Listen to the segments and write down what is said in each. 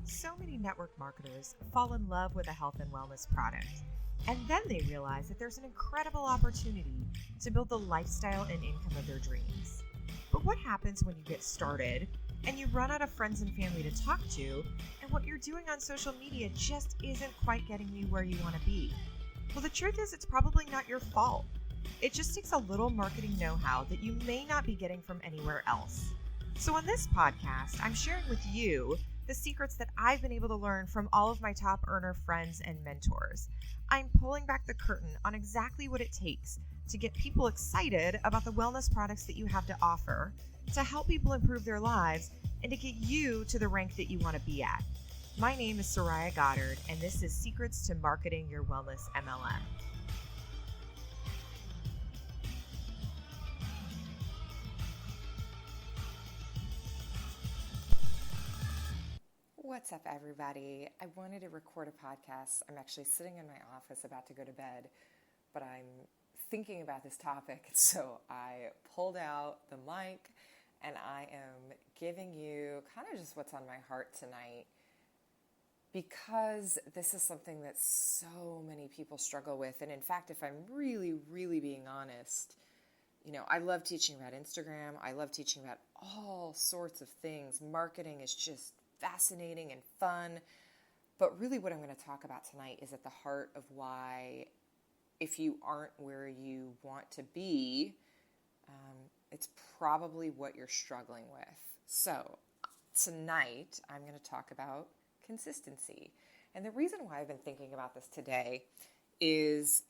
So many network marketers fall in love with a health and wellness product, and then they realize that there's an incredible opportunity to build the lifestyle and income of their dreams. But what happens when you get started and you run out of friends and family to talk to, and what you're doing on social media just isn't quite getting you where you want to be? Well, the truth is, it's probably not your fault. It just takes a little marketing know-how that you may not be getting from anywhere else. So on this podcast, I'm sharing with you the secrets that I've been able to learn from all of my top earner friends and mentors. I'm pulling back the curtain on exactly what it takes to get people excited about the wellness products that you have to offer, to help people improve their lives, and to get you to the rank that you want to be at. My name is Soraya Goddard, and this is Secrets to Marketing Your Wellness MLM. What's up, everybody? I wanted to record a podcast. I'm actually sitting in my office about to go to bed, but I'm thinking about this topic, so I pulled out the mic and I am giving you kind of just what's on my heart tonight, because this is something that so many people struggle with. And in fact, if I'm really being honest, I love teaching about Instagram. I love teaching about all sorts of things. Marketing is just fascinating and fun. But really what I'm going to talk about tonight is at the heart of why, if you aren't where you want to be, it's probably what you're struggling with. So tonight I'm going to talk about consistency. And the reason why I've been thinking about this today is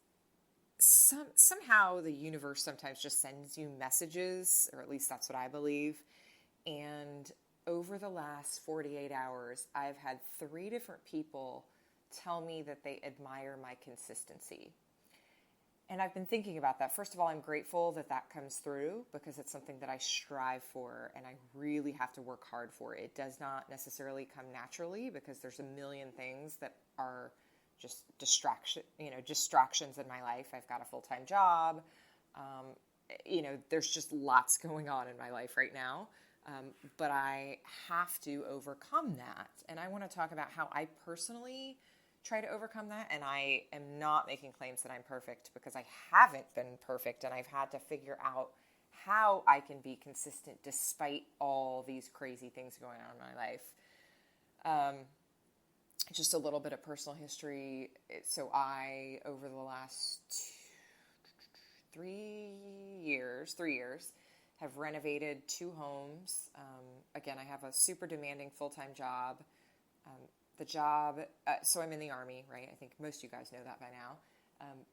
somehow the universe sometimes just sends you messages, or at least that's what I believe. And over the last 48 hours, I've had 3 different people tell me that they admire my consistency. And I've been thinking about that. First of all, I'm grateful that that comes through, because it's something that I strive for and I really have to work hard for. It does not necessarily come naturally, because there's a million things that are just distractions in my life. I've got a full-time job. There's just lots going on in my life right now. But I have to overcome that. And I want to talk about how I personally try to overcome that. And I am not making claims that I'm perfect, because I haven't been perfect. And I've had to figure out how I can be consistent despite all these crazy things going on in my life. Just a little bit of personal history. So I, over the last 3 years, have renovated 2 homes. Again, I have a super demanding full-time job. So I'm in the Army, right? I think most of you guys know that by now.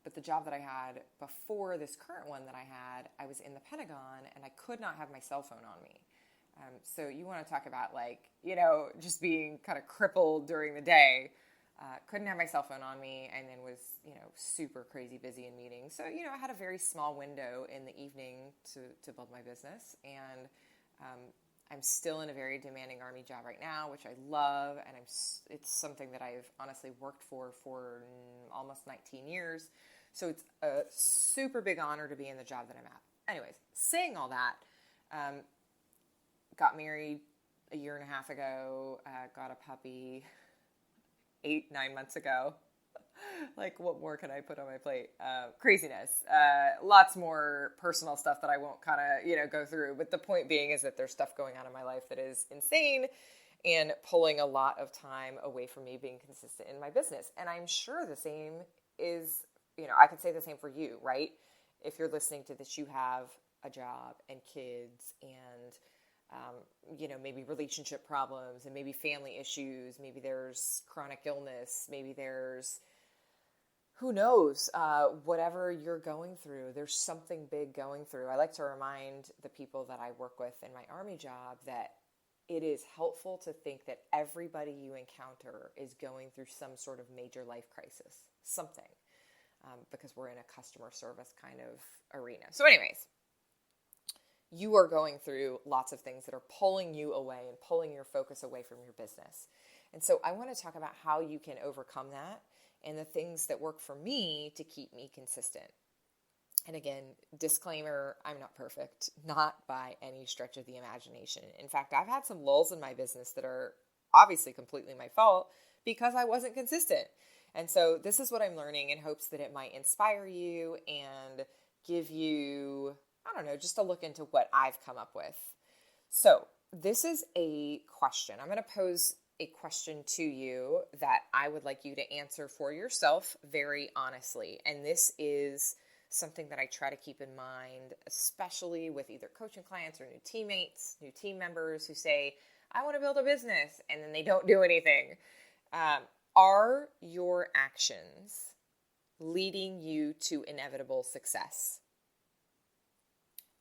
But the job that I had before this current one that I was in the Pentagon, and I could not have my cell phone on me. So you want to talk about just being kind of crippled during the day. Couldn't have my cell phone on me, and then was, super crazy busy in meetings. So, I had a very small window in the evening to build my business. And I'm still in a very demanding Army job right now, which I love. And it's something that I've honestly worked for almost 19 years. So it's a super big honor to be in the job that I'm at. Anyways, saying all that, got married a year and a half ago, got a puppy 8-9 months ago. What more can I put on my plate? Craziness. Lots more personal stuff that I won't kind of, go through. But the point being is that there's stuff going on in my life that is insane and pulling a lot of time away from me being consistent in my business. And I'm sure the same is, I could say the same for you, right? If you're listening to this, you have a job and kids and maybe relationship problems, and maybe family issues. Maybe there's chronic illness. Maybe there's, who knows, whatever you're going through, there's something big going through. I like to remind the people that I work with in my Army job that it is helpful to think that everybody you encounter is going through some sort of major life crisis, something, because we're in a customer service kind of arena. So anyways, you are going through lots of things that are pulling you away and pulling your focus away from your business. And so I want to talk about how you can overcome that and the things that work for me to keep me consistent. And again, disclaimer, I'm not perfect, not by any stretch of the imagination. In fact, I've had some lulls in my business that are obviously completely my fault because I wasn't consistent. And so this is what I'm learning in hopes that it might inspire you and give you, I don't know, just a look into what I've come up with. So this is a question. I'm going to pose a question to you that I would like you to answer for yourself very honestly. And this is something that I try to keep in mind, especially with either coaching clients or new teammates, new team members who say, I want to build a business, and then they don't do anything. Are your actions leading you to inevitable success?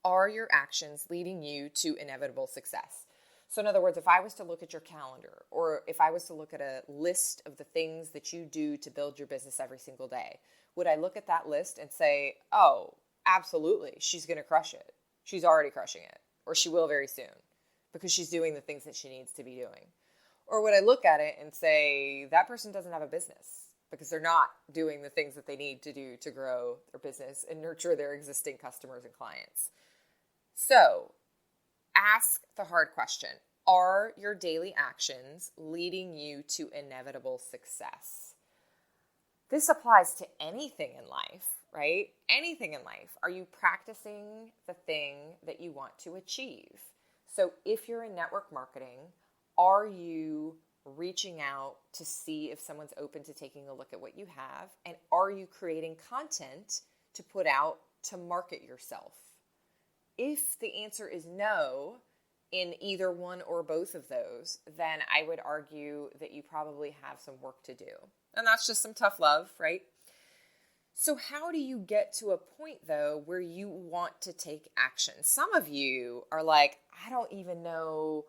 Are your actions leading you to inevitable success? So in other words, if I was to look at your calendar, or if I was to look at a list of the things that you do to build your business every single day, would I look at that list and say, oh, absolutely, she's going to crush it. She's already crushing it, or she will very soon because she's doing the things that she needs to be doing? Or would I look at it and say, that person doesn't have a business because they're not doing the things that they need to do to grow their business and nurture their existing customers and clients? So ask the hard question. Are your daily actions leading you to inevitable success? This applies to anything in life, right? Anything in life. Are you practicing the thing that you want to achieve? So if you're in network marketing, are you reaching out to see if someone's open to taking a look at what you have? And are you creating content to put out to market yourself? If the answer is no in either one or both of those, then I would argue that you probably have some work to do. And that's just some tough love, right? So how do you get to a point, though, where you want to take action? Some of you are like, I don't even know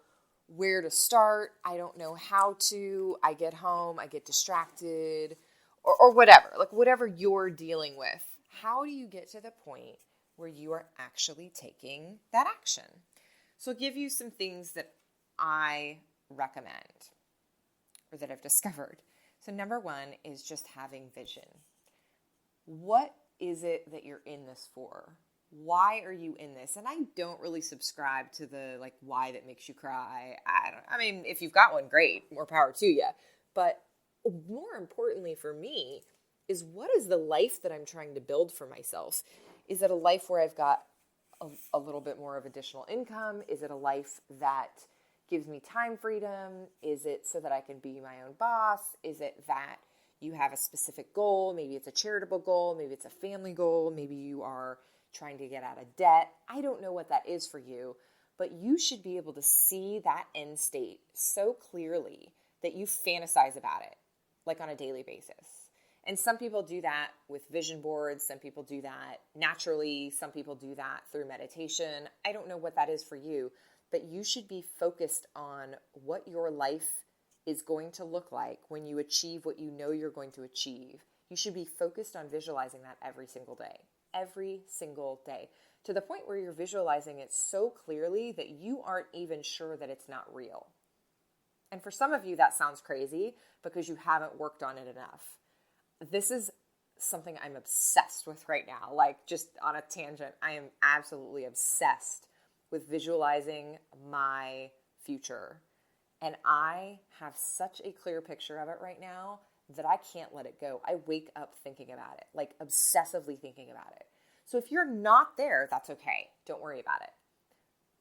where to start. I don't know how to. I get home, I get distracted, or whatever. Like whatever you're dealing with. How do you get to the point where you are actually taking that action? So I'll give you some things that I recommend or that I've discovered. So number one is just having vision. What is it that you're in this for? Why are you in this? And I don't really subscribe to the like why that makes you cry. I mean, if you've got one, great, more power to you. But more importantly for me is, what is the life that I'm trying to build for myself? Is it a life where I've got a little bit more of additional income? Is it a life that gives me time freedom? Is it so that I can be my own boss? Is it that you have a specific goal? Maybe it's a charitable goal. Maybe it's a family goal. Maybe you are trying to get out of debt. I don't know what that is for you, but you should be able to see that end state so clearly that you fantasize about it, like on a daily basis. And some people do that with vision boards. Some people do that naturally. Some people do that through meditation. I don't know what that is for you, but you should be focused on what your life is going to look like when you achieve what you know you're going to achieve. You should be focused on visualizing that every single day, to the point where you're visualizing it so clearly that you aren't even sure that it's not real. And for some of you, that sounds crazy because you haven't worked on it enough. This is something I'm obsessed with right now. Like, just on a tangent, I am absolutely obsessed with visualizing my future. And I have such a clear picture of it right now that I can't let it go. I wake up thinking about it, like obsessively thinking about it. So if you're not there, that's okay. Don't worry about it.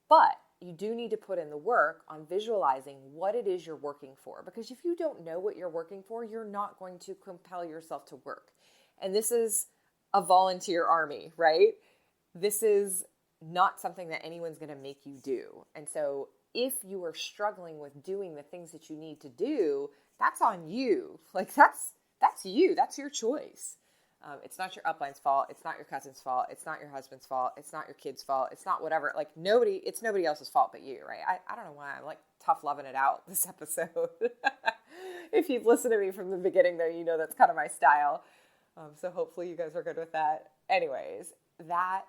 But you do need to put in the work on visualizing what it is you're working for. Because if you don't know what you're working for, you're not going to compel yourself to work. And this is a volunteer army, right? This is not something that anyone's going to make you do. And so if you are struggling with doing the things that you need to do, that's on you. Like that's you. That's your choice. It's not your upline's fault. It's not your cousin's fault. It's not your husband's fault. It's not your kid's fault. It's not whatever. Like it's nobody else's fault but you, right? I don't know why I'm like tough loving it out this episode. If you've listened to me from the beginning, though, you know that's kind of my style. So hopefully you guys are good with that. Anyways, that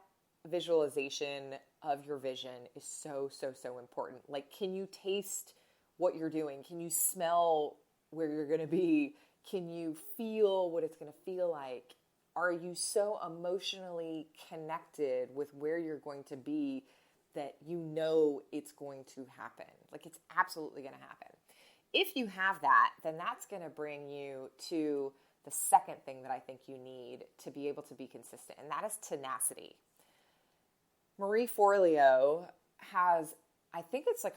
visualization of your vision is so, so, so important. Like, can you taste what you're doing? Can you smell where you're going to be? Can you feel what it's going to feel like? Are you so emotionally connected with where you're going to be that you know it's going to happen? Like, it's absolutely going to happen. If you have that, then that's going to bring you to the second thing that I think you need to be able to be consistent, and that is tenacity. Marie Forleo has, I think it's like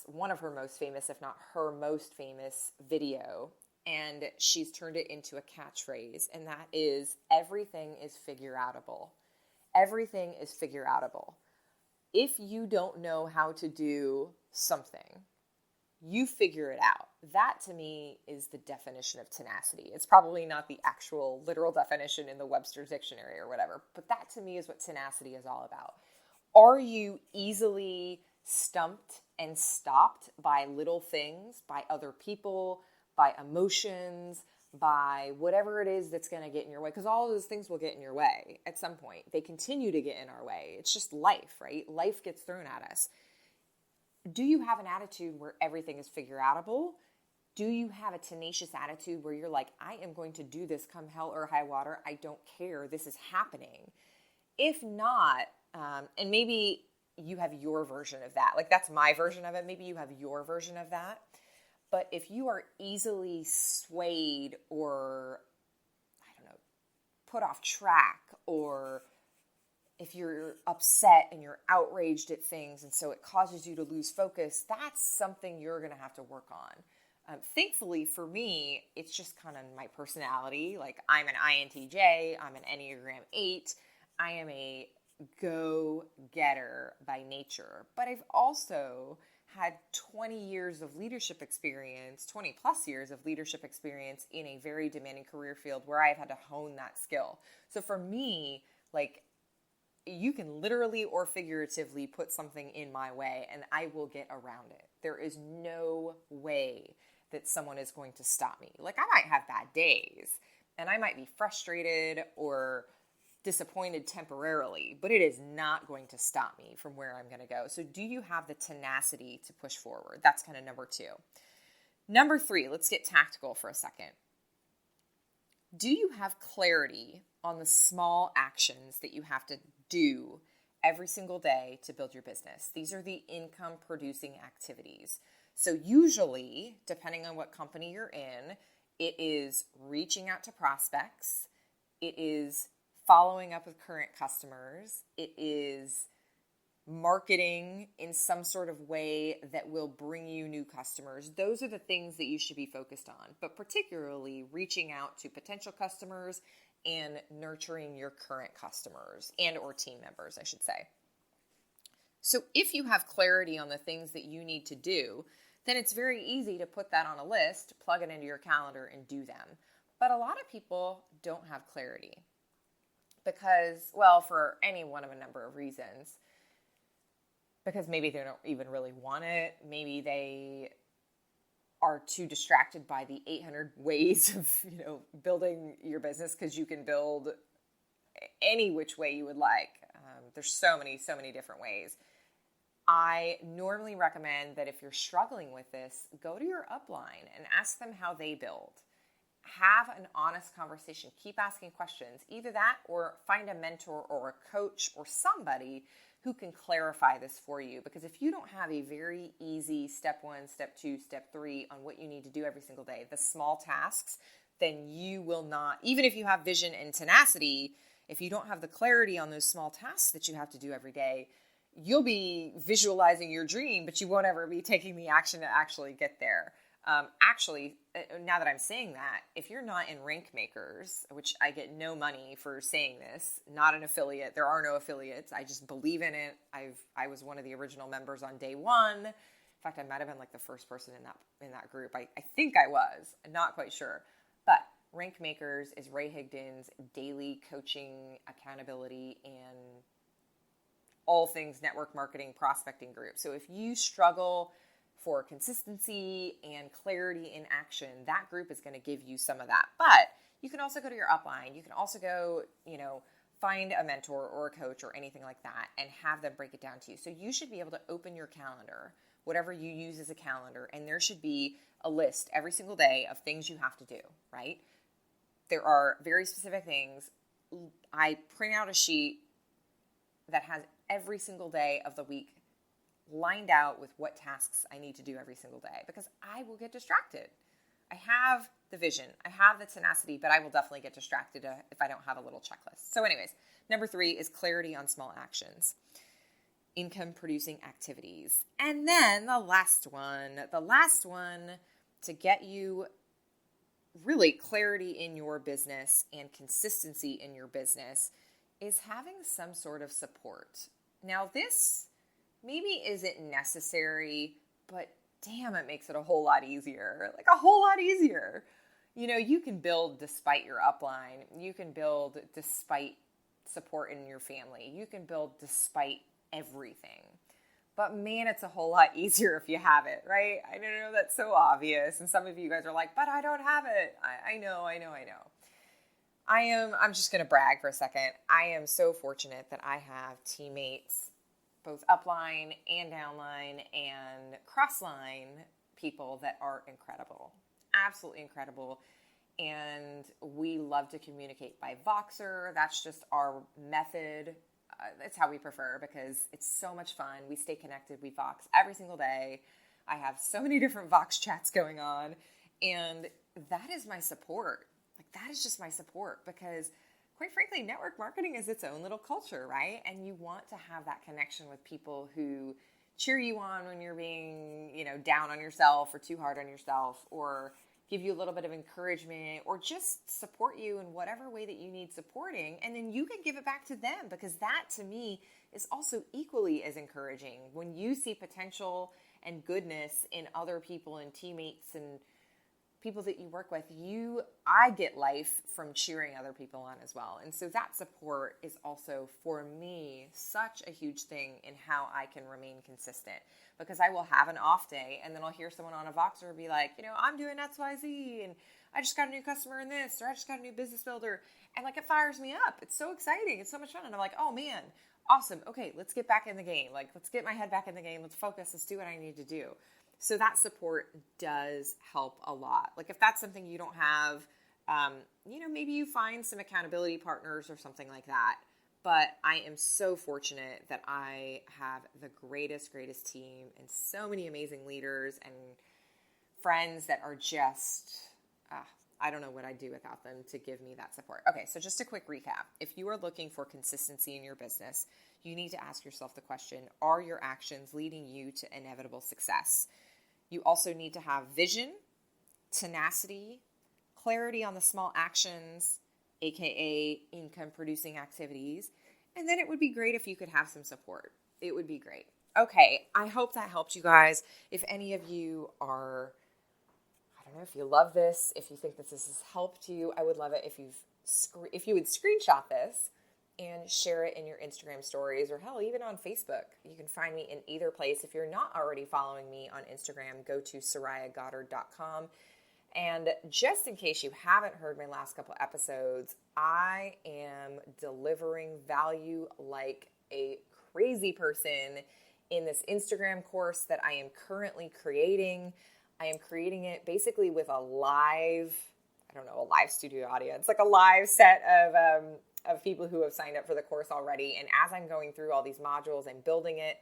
one of her most famous, if not her most famous video, and she's turned it into a catchphrase, and that is, everything is figure-outable. Everything is figure-outable. If you don't know how to do something, you figure it out. That to me is the definition of tenacity. It's probably not the actual literal definition in the Webster's dictionary or whatever, but that to me is what tenacity is all about. Are you easily stumped and stopped by little things, by other people, by emotions, by whatever it is that's going to get in your way? Because all of those things will get in your way at some point. They continue to get in our way. It's just life, right? Life gets thrown at us. Do you have an attitude where everything is figure-outable? Do you have a tenacious attitude where you're like, I am going to do this come hell or high water. I don't care. This is happening. If not, and maybe you have your version of that. Like, that's my version of it. Maybe you have your version of that. But if you are easily swayed or, I don't know, put off track, or if you're upset and you're outraged at things and so it causes you to lose focus, that's something you're going to have to work on. Thankfully for me, it's just kind of my personality. Like, I'm an INTJ, I'm an Enneagram 8. I am a go-getter by nature. But I've also had 20 years of leadership experience, 20 plus years of leadership experience in a very demanding career field where I've had to hone that skill. So for me, like, you can literally or figuratively put something in my way and I will get around it. There is no way that someone is going to stop me. Like, I might have bad days and I might be frustrated or disappointed temporarily, but it is not going to stop me from where I'm going to go. So do you have the tenacity to push forward? That's kind of number 2. Number 3, let's get tactical for a second. Do you have clarity on the small actions that you have to do every single day to build your business? These are the income producing activities. So usually, depending on what company you're in, it is reaching out to prospects. It is following up with current customers. It is marketing in some sort of way that will bring you new customers. Those are the things that you should be focused on, but particularly reaching out to potential customers and nurturing your current customers and or team members, I should say. So if you have clarity on the things that you need to do, then it's very easy to put that on a list, plug it into your calendar, and do them. But a lot of people don't have clarity because, well, for any one of a number of reasons. Because maybe they don't even really want it. Maybe they are too distracted by the 800 ways of, building your business, because you can build any which way you would like. There's so many different ways. I normally recommend that if you're struggling with this, go to your upline and ask them how they build. Have an honest conversation. Keep asking questions. Either that or find a mentor or a coach or somebody who can clarify this for you. Because if you don't have a very easy step 1, step 2, step 3 on what you need to do every single day, the small tasks, then you will not, even if you have vision and tenacity, if you don't have the clarity on those small tasks that you have to do every day, you'll be visualizing your dream, but you won't ever be taking the action to actually get there. Actually, now that I'm saying that, if you're not in Rank Makers, which I get no money for saying this, not an affiliate, there are no affiliates, I just believe in it. I was one of the original members on day 1. In fact, I might have been like the first person in that group. I think I was, I'm not quite sure. But Rank Makers is Ray Higdon's daily coaching, accountability, and all things network marketing prospecting group. So if you struggle for consistency and clarity in action, that group is going to give you some of that. But you can also go to your upline. You can also go, find a mentor or a coach or anything like that and have them break it down to you. So you should be able to open your calendar, whatever you use as a calendar, and there should be a list every single day of things you have to do, right? There are very specific things. I print out a sheet that has every single day of the week lined out with what tasks I need to do every single day, because I will get distracted. I have the vision, I have the tenacity, but I will definitely get distracted if I don't have a little checklist. So anyways, number 3 is clarity on small actions, income producing activities. And then the last one to get you really clarity in your business and consistency in your business is having some sort of support. Now, this maybe isn't necessary, but damn, it makes it a whole lot easier. Like a whole lot easier. You know, you can build despite your upline. You can build despite support in your family. You can build despite everything. But man, it's a whole lot easier if you have it, right? I know that's so obvious. And some of you guys are like, but I don't have it. I know. I'm just going to brag for a second. I am so fortunate that I have teammates, both upline and downline and crossline people that are incredible, absolutely incredible. And we love to communicate by Voxer. That's just our method. That's how we prefer because it's so much fun. We stay connected. We Vox every single day. I have so many different Vox chats going on. And that is my support. Like that is just my support because quite frankly, network marketing is its own little culture, right? And you want to have that connection with people who cheer you on when you're being, down on yourself or too hard on yourself, or give you a little bit of encouragement, or just support you in whatever way that you need supporting. And then you can give it back to them, because that to me is also equally as encouraging. When you see potential and goodness in other people and teammates and people that you work with, I get life from cheering other people on as well. And so that support is also, for me, such a huge thing in how I can remain consistent, because I will have an off day and then I'll hear someone on a Voxer be like, I'm doing XYZ and I just got a new customer in this, or I just got a new business builder. And like, it fires me up. It's so exciting. It's so much fun. And I'm like, oh man, awesome. Okay, let's get back in the game. Like, let's get my head back in the game. Let's focus. Let's do what I need to do. So that support does help a lot. Like if that's something you don't have, maybe you find some accountability partners or something like that. But I am so fortunate that I have the greatest team and so many amazing leaders and friends that are just, I don't know what I'd do without them to give me that support. Okay, so just a quick recap. If you are looking for consistency in your business, you need to ask yourself the question, are your actions leading you to inevitable success? You also need to have vision, tenacity, clarity on the small actions, aka income producing activities. And then it would be great if you could have some support. It would be great. Okay, I hope that helped you guys. If any of you are, I don't know, if you love this, if you think that this has helped you, I would love it if you would screenshot this and share it in your Instagram stories, or hell, even on Facebook. You can find me in either place. If you're not already following me on Instagram, go to SorayaGoddard.com. And just in case you haven't heard my last couple episodes, I am delivering value like a crazy person in this Instagram course that I am currently creating. I am creating it basically with a live studio audience, like a live set of people who have signed up for the course already. And as I'm going through all these modules and building it,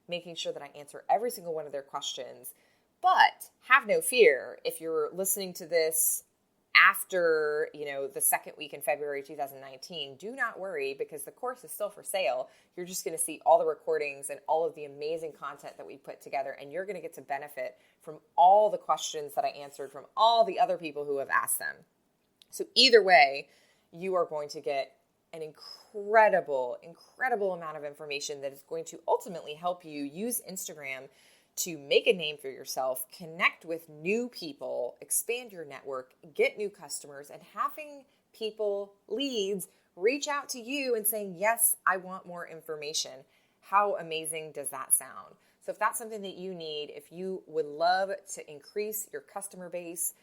making sure that I answer every single one of their questions. But have no fear, if you're listening to this after, the second week in February 2019, do not worry, because the course is still for sale. You're just going to see all the recordings and all of the amazing content that we put together, and you're going to get to benefit from all the questions that I answered from all the other people who have asked them. So either way, you are going to get an incredible amount of information that is going to ultimately help you use Instagram to make a name for yourself, connect with new people, expand your network, get new customers, and having people, leads, reach out to you and saying, yes, I want more information. How amazing does that sound? So if that's something that you need, if you would love to increase your customer base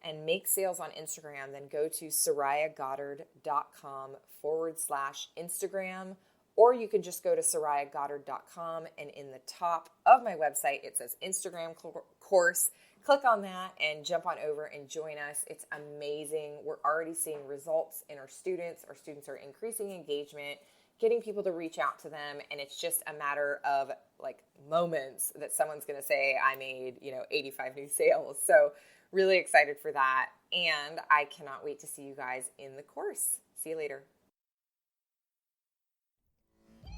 and make sales on Instagram, then go to SorayaGoddard.com/Instagram. Or you can just go to SorayaGoddard.com, and in the top of my website, it says Instagram course. Click on that and jump on over and join us. It's amazing. We're already seeing results in our students. Our students are increasing engagement, getting people to reach out to them. And it's just a matter of like moments that someone's going to say, I made, 85 new sales. So really excited for that. And I cannot wait to see you guys in the course. See you later.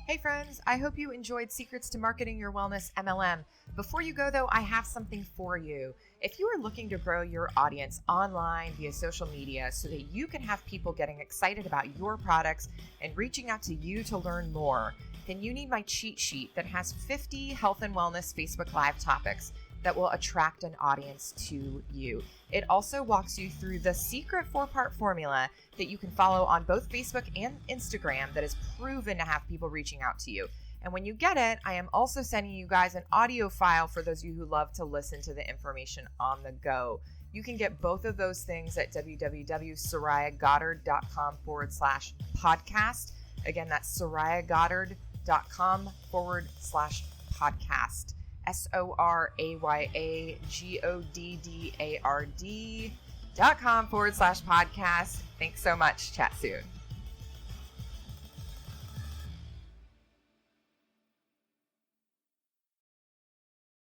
Hey friends, I hope you enjoyed Secrets to Marketing Your Wellness MLM. Before you go though, I have something for you. If you are looking to grow your audience online via social media so that you can have people getting excited about your products and reaching out to you to learn more, then you need my cheat sheet that has 50 health and wellness Facebook Live topics that will attract an audience to you. It also walks you through the secret 4-part formula that you can follow on both Facebook and Instagram that is proven to have people reaching out to you. And when you get it, I am also sending you guys an audio file for those of you who love to listen to the information on the go. You can get both of those things at www.sorayagoddard.com/podcast. Again, that's sorayagoddard.com/podcast. SORAYAGODDARD.com/podcast. Thanks so much. Chat soon.